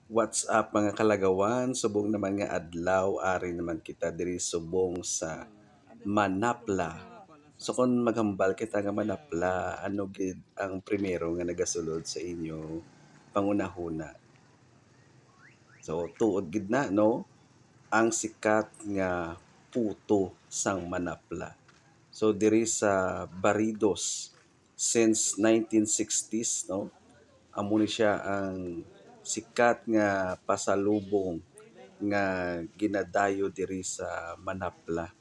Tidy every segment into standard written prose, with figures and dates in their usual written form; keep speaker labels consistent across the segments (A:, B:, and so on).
A: What's up mga kalagawan? Subong naman nga adlaw, ari naman kita diri subong sa Manapla. So kung maghambal kita nga Manapla, ano gid ang primero nga nagasulod sa inyo pangunahuna? So tuod gid na no, ang sikat nga puto sang Manapla. So diri sa Baridos since 1960s no, amo ni siya ang sikat nga pasalubong nga ginadayo diri sa Manapla.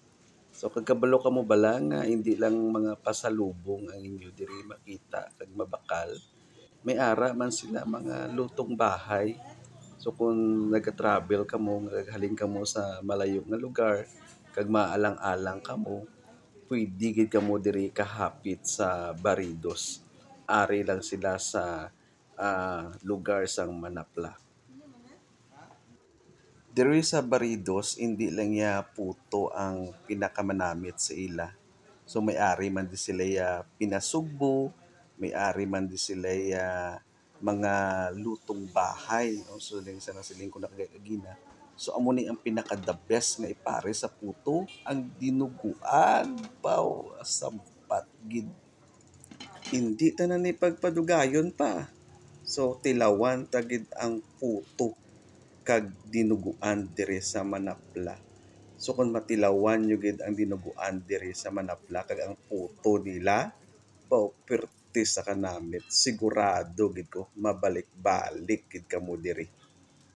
A: So kagkabalo ka mo bala nga hindi lang mga pasalubong ang inyo diri makita kag mabakal. May ara man sila mga lutong bahay. So kung nag-travel ka mo, naghaling ka mo sa malayo nga lugar, kag maalang-alang ka mo, pwede gid ka mo diri kahapit sa Baridos. Ari lang sila sa lugar sang Manapla. Diri sa Baridos, hindi lang ya puto ang pinakamanamit sa ila. So may-ari man di sila ya pinasugbo, may-ari man di sila ya mga lutong bahay. O, so lang sa nasiling ko nakagagina. So amo ni ang pinaka the best nga ipare sa puto, ang dinuguan. Pao, sampat gid. Hindi tanan ni pagpadugayon pa. So tilawan tagid ang puto kag dinuguan diri sa Manapla. So kung matilawan nyo gid ang dinuguan diri sa Manapla kag ang puto nila, pao perti sa kanamit. Sigurado gid ko mabalik-balik gid kamo diri.